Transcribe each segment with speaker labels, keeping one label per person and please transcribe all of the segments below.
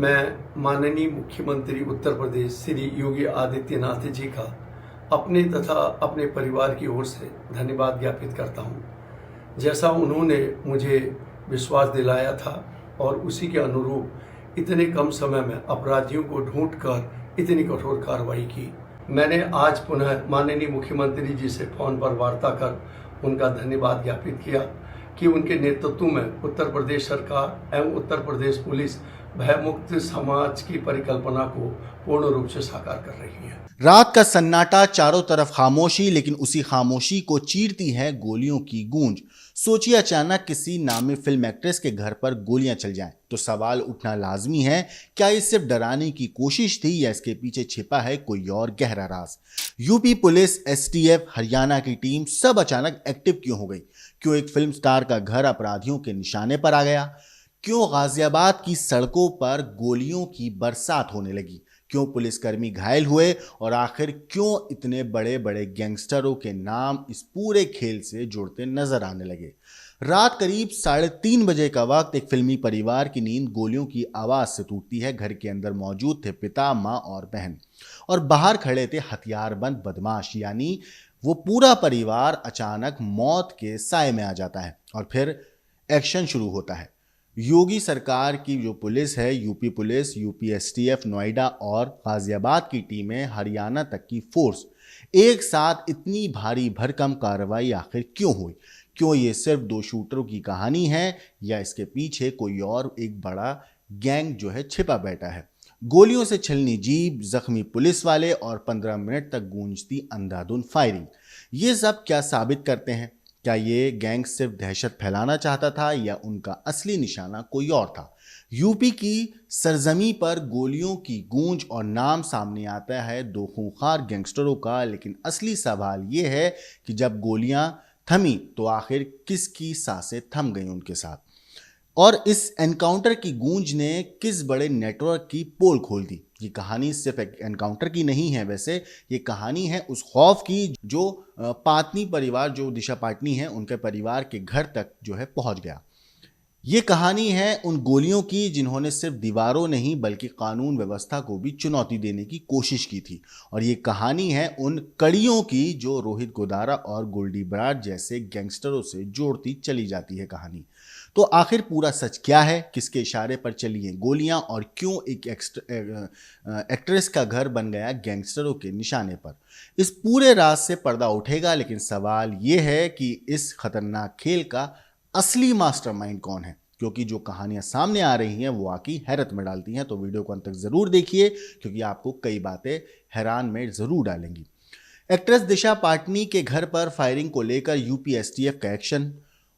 Speaker 1: मैं माननीय मुख्यमंत्री उत्तर प्रदेश श्री योगी आदित्यनाथ जी का अपने तथा अपने परिवार की ओर से धन्यवाद ज्ञापित करता हूं। जैसा उन्होंने मुझे विश्वास दिलाया था और उसी के अनुरूप इतने कम समय में अपराधियों को ढूंढकर इतनी कठोर कार्रवाई की। मैंने आज पुनः माननीय मुख्यमंत्री जी से फोन पर वार्ता कर उनका धन्यवाद ज्ञापित किया कि उनके नेतृत्व में उत्तर प्रदेश सरकार एवं उत्तर प्रदेश पुलिस भयमुक्त समाज की परिकल्पना को पूर्ण रूप से साकार कर रही है।
Speaker 2: रात का सन्नाटा, चारों तरफ खामोशी, लेकिन उसी खामोशी को चीरती है गोलियों की गूंज। सोचिए अचानक किसी नामी फिल्म एक्ट्रेस के घर पर गोलियां चल जाएं, तो सवाल उठना लाजमी है, क्या ये सिर्फ डराने की कोशिश थी या इसके पीछे छिपा है कोई और गहरा राज? यूपी पुलिस, एसटीएफ, हरियाणा की टीम सब अचानक एक्टिव क्यों हो गई? क्यों एक फिल्म स्टार का घर अपराधियों के निशाने पर आ गया? क्यों गाजियाबाद की सड़कों पर गोलियों की बरसात होने लगी? क्यों पुलिसकर्मी घायल हुए? और आखिर क्यों इतने बड़े बड़े गैंगस्टरों के नाम इस पूरे खेल से जुड़ते नजर आने लगे? रात करीब 3:30 बजे का वक्त, एक फिल्मी परिवार की नींद गोलियों की आवाज से टूटती है। घर के अंदर मौजूद थे पिता, मां और बहन, और बाहर खड़े थे हथियारबंद बदमाश। यानी वो पूरा परिवार अचानक मौत के साए में आ जाता है और फिर एक्शन शुरू होता है। योगी सरकार की जो पुलिस है, UP police, UP STF, Noida और गाजियाबाद की टीमें, हरियाणा तक की फोर्स, एक साथ इतनी भारी भरकम कार्रवाई आखिर क्यों हुई? क्यों ये सिर्फ दो शूटरों की कहानी है या इसके पीछे कोई और एक बड़ा गैंग जो है छिपा बैठा है? गोलियों से छलनी जीप, जख्मी पुलिस वाले और 15 मिनट तक गूंजती अंधाधुंध फायरिंग, ये सब क्या साबित करते हैं? क्या ये गैंग सिर्फ दहशत फैलाना चाहता था या उनका असली निशाना कोई और था? यूपी की सरजमी पर गोलियों की गूंज और नाम सामने आता है दो खूंखार गैंगस्टरों का, लेकिन असली सवाल ये है कि जब गोलियां थमी तो आखिर किसकी सांसें थम गई उनके साथ? और इस एनकाउंटर की गूंज ने किस बड़े नेटवर्क की पोल खोल दी? ये कहानी सिर्फ एक एनकाउंटर की नहीं है, वैसे ये कहानी है उस खौफ की जो पाटनी परिवार, जो दिशा पाटनी है, उनके परिवार के घर तक जो है पहुंच गया। ये कहानी है उन गोलियों की जिन्होंने सिर्फ दीवारों नहीं बल्कि कानून व्यवस्था को भी चुनौती देने की कोशिश की थी। और ये कहानी है उन कड़ियों की जो रोहित गोदारा और गोल्डी बराड़ जैसे गैंगस्टरों से जोड़ती चली जाती है कहानी। तो आखिर पूरा सच क्या है? किसके इशारे पर चली हैं गोलियां और क्यों एक एक्ट्रेस का घर बन गया गैंगस्टरों के निशाने पर? इस पूरे राज से पर्दा उठेगा, लेकिन सवाल यह है कि इस खतरनाक खेल का असली मास्टरमाइंड कौन है? क्योंकि जो कहानियां सामने आ रही हैं वो वाकई हैरत में डालती हैं। तो वीडियो को अंत तक जरूर देखिए, क्योंकि आपको कई बातें हैरान में जरूर डालेंगी। एक्ट्रेस दिशा पाटनी के घर पर फायरिंग को लेकर यूपी एसटीएफ का एक्शन।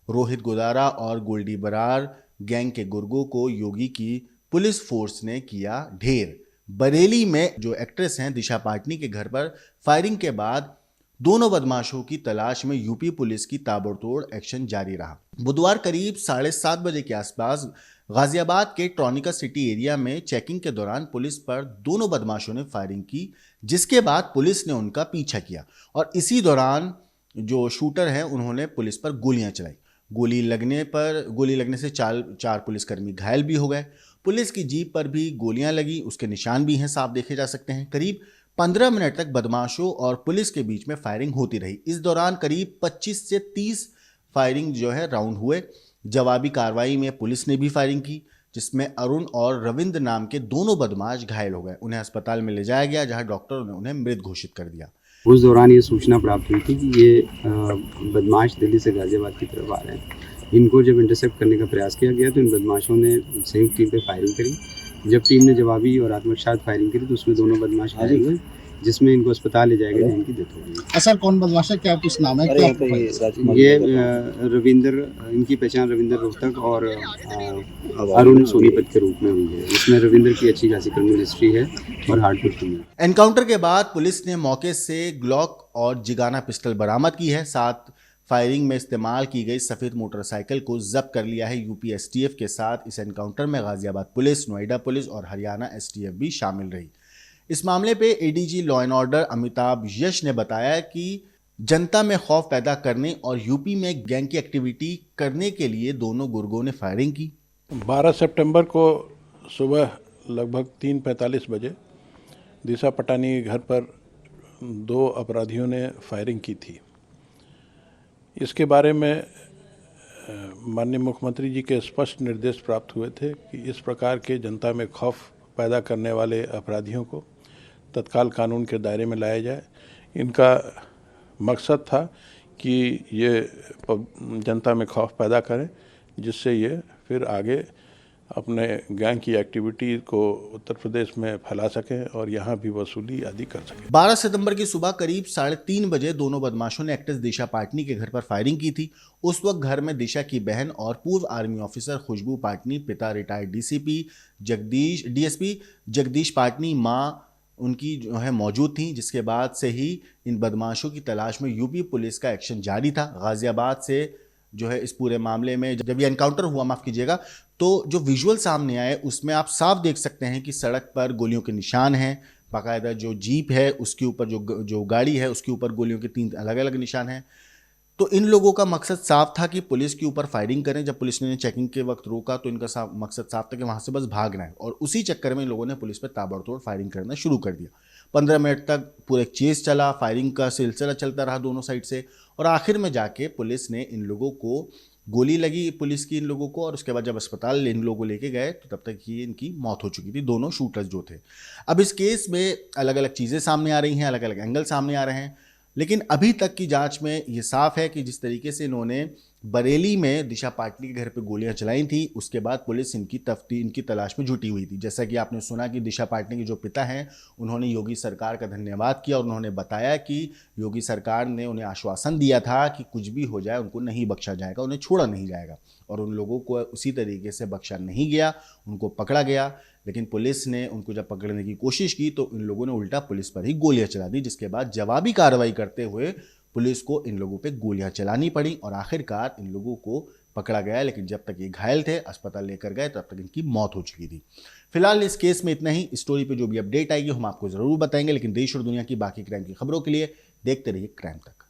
Speaker 2: रोहित गोदारा और गोल्डी बराड़ गैंग के गुर्गों को योगी की पुलिस फोर्स ने किया ढेर। बरेली में जो एक्ट्रेस हैं दिशा पाटनी के घर पर फायरिंग के बाद दोनों बदमाशों की तलाश में यूपी पुलिस की ताबड़तोड़ एक्शन जारी रहा। बुधवार करीब 7:30 बजे के आसपास गाजियाबाद के ट्रॉनिका सिटी एरिया में चेकिंग के दौरान पुलिस पर दोनों बदमाशों ने फायरिंग की, जिसके बाद पुलिस ने उनका पीछा किया और इसी दौरान जो शूटर हैं उन्होंने पुलिस पर गोलियां चलाई। गोली लगने से चार पुलिसकर्मी घायल भी हो गए। पुलिस की जीप पर भी गोलियां लगी, उसके निशान भी हैं, साफ देखे जा सकते हैं। करीब 15 मिनट तक बदमाशों और पुलिस के बीच में फायरिंग होती रही। इस दौरान करीब 25 से 30 फायरिंग जो है राउंड हुए। जवाबी कार्रवाई में पुलिस ने भी फायरिंग की, जिसमें अरुण और रविंद्र नाम के दोनों बदमाश घायल हो गए। उन्हें अस्पताल में ले जाया गया, जहां डॉक्टरों ने उन्हें मृत घोषित कर दिया।
Speaker 3: उस दौरान ये सूचना प्राप्त हुई थी कि ये बदमाश दिल्ली से गाजियाबाद की तरफ आ रहे हैं। इनको जब इंटरसेप्ट करने का प्रयास किया गया तो इन बदमाशों ने संयुक्त टीम पे फायरिंग करी। जब टीम ने जवाबी और आत्मरक्षात फायरिंग करी तो उसमें दोनों बदमाश घायल हुए, जिसमें इनको अस्पताल ले जाया गया, इनकी डेथ हो गई।
Speaker 4: सर कौन बदमाश है, क्या कुछ नाम है?
Speaker 3: ये रविंद्र, इनकी पहचान रविंद्र रोहतक और अरुण सोनीपत के रूप में हुई है। इसमें रविंद्र की अच्छी खासी क्रिमिनल हिस्ट्री है और हार्डकोर क्रिमिनल।
Speaker 2: एनकाउंटर के बाद पुलिस ने मौके से ग्लॉक और जिगाना पिस्टल बरामद की है। साथ फायरिंग में इस्तेमाल की गई सफ़ेद मोटरसाइकिल को जब्त कर लिया है। यूपी एसटीएफ के साथ इस एनकाउंटर में गाजियाबाद पुलिस, नोएडा पुलिस और हरियाणा एसटीएफ भी शामिल रही। इस मामले पे ADG law and order Amitabh Yash ने बताया कि जनता में खौफ पैदा करने और यूपी में गैंग की एक्टिविटी करने के लिए दोनों गुर्गों ने फायरिंग की।
Speaker 5: 12 सितंबर को सुबह लगभग 3:45 बजे दिशा पटानी के घर पर 2 अपराधियों ने फायरिंग की थी। इसके बारे में माननीय मुख्यमंत्री जी के स्पष्ट निर्देश प्राप्त हुए थे कि इस प्रकार के जनता में खौफ पैदा करने वाले अपराधियों को तत्काल कानून के दायरे में लाया जाए। इनका मकसद था कि ये जनता में खौफ पैदा करें, जिससे ये फिर आगे अपने गैंग की एक्टिविटी को उत्तर प्रदेश में फैला सकें और यहाँ भी वसूली आदि कर सकें।
Speaker 2: 12 सितंबर की सुबह करीब 3:30 बजे दोनों बदमाशों ने एक्ट्रेस दिशा पाटनी के घर पर फायरिंग की थी। उस वक्त घर में दिशा की बहन और पूर्व आर्मी ऑफिसर खुशबू पाटनी, पिता रिटायर्ड डीएसपी जगदीश पाटनी, मां उनकी जो है मौजूद थी। जिसके बाद से ही इन बदमाशों की तलाश में यूपी पुलिस का एक्शन जारी था। गाजियाबाद से जो है इस पूरे मामले में जब ये एनकाउंटर हुआ, माफ कीजिएगा, तो जो विजुअल सामने आए उसमें आप साफ देख सकते हैं कि सड़क पर गोलियों के निशान हैं। बाकायदा जो जीप है उसके ऊपर जो गाड़ी है उसके ऊपर गोलियों के 3 अलग अलग निशान हैं। तो इन लोगों का मकसद साफ था कि पुलिस के ऊपर फायरिंग करें। जब पुलिस ने चेकिंग के वक्त रोका तो इनका मकसद साफ था कि वहां से बस भागना है, और उसी चक्कर में इन लोगों ने पुलिस पर ताबड़तोड़ फायरिंग करना शुरू कर दिया। 15 मिनट तक पूरा चेस चला, फायरिंग का सिलसिला चलता रहा दोनों साइड से, और आखिर में जाके पुलिस ने इन लोगों को गोली लगी, पुलिस की इन लोगों को, और उसके बाद जब अस्पताल इन लोगों को लेके गए तो तब तक ही इनकी मौत हो चुकी थी, दोनों शूटर्स जो थे। अब इस केस में अलग अलग चीज़ें सामने आ रही हैं, अलग अलग एंगल सामने आ रहे हैं, लेकिन अभी तक की जांच में ये साफ है कि जिस तरीके से इन्होंने बरेली में दिशा पाटनी के घर पे गोलियां चलाई थी, उसके बाद पुलिस इनकी तलाश में जुटी हुई थी। जैसा कि आपने सुना कि दिशा पाटनी के जो पिता हैं उन्होंने योगी सरकार का धन्यवाद किया और उन्होंने बताया कि योगी सरकार ने उन्हें आश्वासन दिया था कि कुछ भी हो जाए उनको नहीं बख्शा जाएगा, उन्हें छोड़ा नहीं जाएगा, और उन लोगों को उसी तरीके से बख्शा नहीं गया, उनको पकड़ा गया। लेकिन पुलिस ने उनको जब पकड़ने की कोशिश की तो इन लोगों ने उल्टा पुलिस पर ही गोलियां चला दी, जिसके बाद जवाबी कार्रवाई करते हुए पुलिस को इन लोगों पे गोलियां चलानी पड़ी और आखिरकार इन लोगों को पकड़ा गया। लेकिन जब तक ये घायल थे, अस्पताल लेकर गए, तब तक इनकी मौत हो चुकी थी। फिलहाल इस केस में इतना ही। स्टोरी पे जो भी अपडेट आएगी हम आपको जरूर बताएंगे, लेकिन देश और दुनिया की बाकी क्राइम की खबरों के लिए देखते रहिए क्राइम तक।